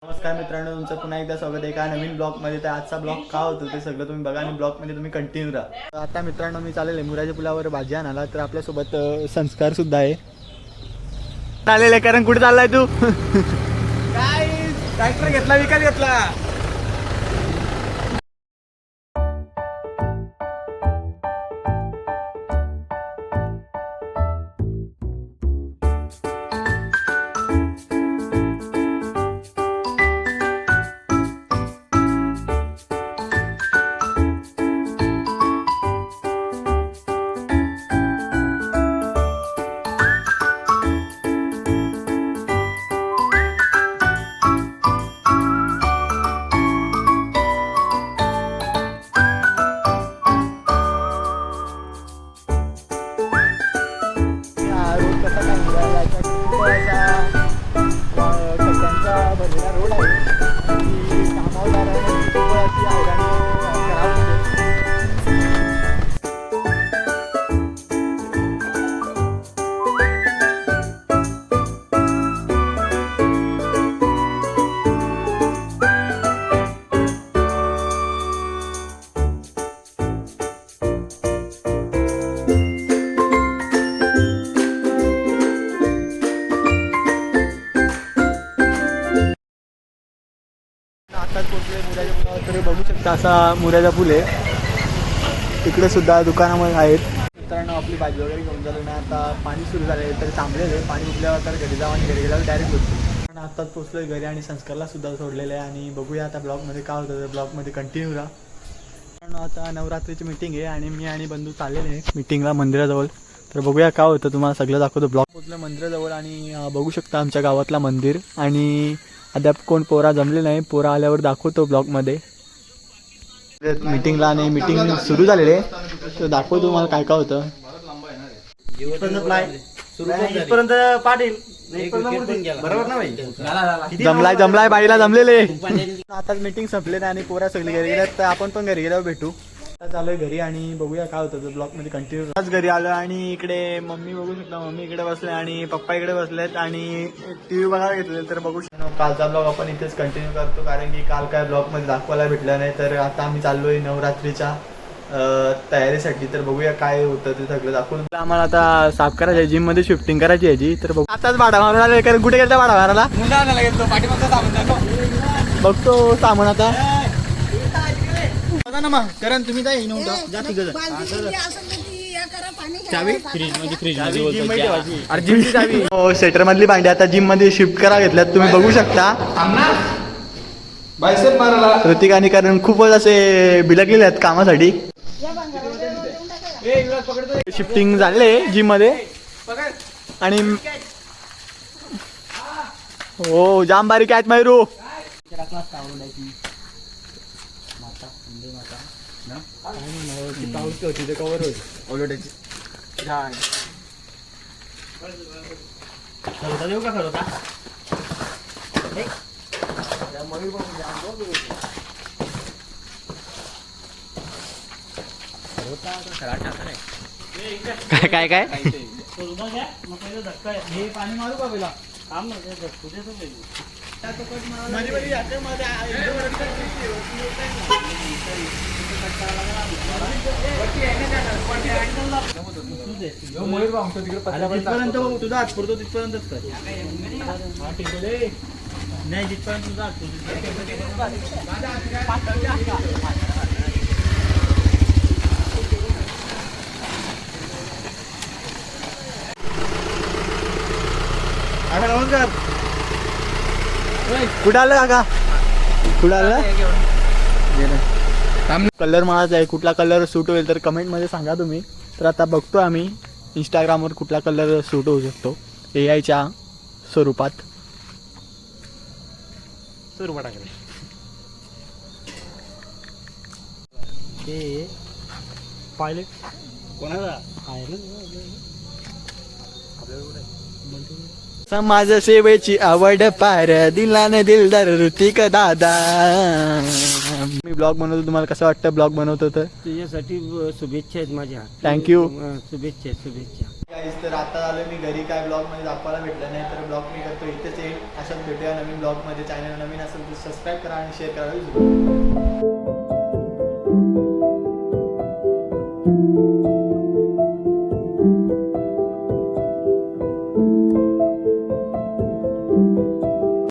नमस्कार मित्रांनो, तुमचं पुन्हा एकदा स्वागत आहे एका नवीन ब्लॉगमध्ये. तर आजचा ब्लॉग का होतो ते सगळं तुम्ही बघा आणि ब्लॉगमध्ये तुम्ही कंटिन्यू राहा. आता मित्रांनो मी चाललेले मुराच्या पुलावर भाजी आणायला. तर आपल्यासोबत संस्कार सुद्धा आहे. चालेल कारण कुठे चाललाय तू? काय ट्रॅक्टर घेतला विकत घेतला. भरलेला रोड आहे आणि कामावर खूप अशी हैराणी खराब होते. आताच पोचले मुराच्या पुलावर. तरी बघू शकता असा मुराचा पूल आहे. तिकडे सुद्धा दुकानामध्ये आहेत. मित्रांनो आपली भाजी वगैरे घेऊन झालं ना. आता पाणी सुरू झाले तर थांबलेलं. पाणी उठल्यावर तर घरी जाऊ आणि घरी गेल्यावर डायरेक्ट होतो. पण आत्ताच पोचलो घरी आणि संस्कारला सुद्धा सोडलेलं आहे. आणि बघूया आता ब्लॉगमध्ये काय होतं. तर ब्लॉगमध्ये कंटिन्यू राहा. मित्रांनो आता नवरात्रीची मीटिंग आहे आणि मी आणि बंधू चाललेले आहे मीटिंगला मंदिराजवळ. तर बघूया काय होतं, तुम्हाला सगळं दाखवतो. ब्लॉग पोचलं मंदिराजवळ आणि बघू शकता आमच्या गावातला मंदिर. आणि अद्याप कोण पोरा जमले नाही. पोरा आल्यावर दाखवतो ब्लॉगमध्ये. मीटिंगला आणि मीटिंग सुरू झालेली आहे तर दाखवतो तुम्हाला काय काय होतं. जमलाय बाईला जमलेले. आताच मीटिंग संपले नाही आणि पोरा सगळे घरी गेल्यात. तर आपण पण घरी गेल्यावर भेटू. आता चालू आहे घरी आणि बघूया काय होतं. ब्लॉग मध्ये कंटिन्यू. आज घरी आलो आणि इकडे मम्मी बघू शकता. मम्मी इकडे बसले आणि पप्पा इकडे बसलेत आणि टीव्ही बघायला घेतले. तर बघू शकता कालचा ब्लॉग आपण इथेच कंटिन्यू करतो कारण की काल काय ब्लॉग मध्ये दाखवायला भेटलं नाही. तर आता आम्ही चाललोय नवरात्रीच्या तयारीसाठी. तर बघूया काय होतं ते सगळं दाखवून. आम्हाला आता साफ करायची आहे, जिम मध्ये शिफ्टिंग करायची याची. तर बघू आताच भाडा मारून आले. कारण कुठे गेलता भाडा मारायला? बघतो सामान आता ना मग. कारण तुम्ही काय जिमची चावी सेटर मधली भांडी आता जिम मध्ये शिफ्ट करा घेतल्यात. तुम्ही बघू शकता ऋतिकाने कारण खूपच असे बिलकलेले आहेत कामासाठी. शिफ्टिंग झाले जिम मध्ये आणि हो जाम बारीक आहेत मायरू. कवर होईल देऊ का खरं काय काय काय हे पाणी मारू का पहिला काम जिथपर्यंत तुझा हात पुरतो तिथपर्यंतच कर. नाही जिथपर्यंत तुझा हात नमस्कार. कुठं आलं काका? कुठं आलं? कलर माझाच आहे. कुठला कलर सूट होईल तर कमेंटमध्ये सांगा तुम्ही. तर आता बघतो आम्ही इंस्टाग्रामवर कुठला कलर सूट होऊ शकतो AI स्वरूपात. हे पायलट कोणाचा आहे ना समाज सेवेची आवड पार दिलाने दिलदार ऋतिक दादा. मी ब्लॉग बनवतो. तुम्हाला कसं वाटतं ब्लॉग बनवतो तर? तुझ्यासाठी शुभेच्छा आहेत माझ्या. थँक्यू. शुभेच्छा. गाईज तर आता आलो मी घरी, काय ब्लॉगमध्ये दाखवायला भेटलं नाही तर ब्लॉग मी करतो इथेच येईल. अशाच भेटूया नवीन ब्लॉगमध्ये. चॅनल नवीन असेल तर सबस्क्राईब करा आणि शेअर करायला विसरू नका.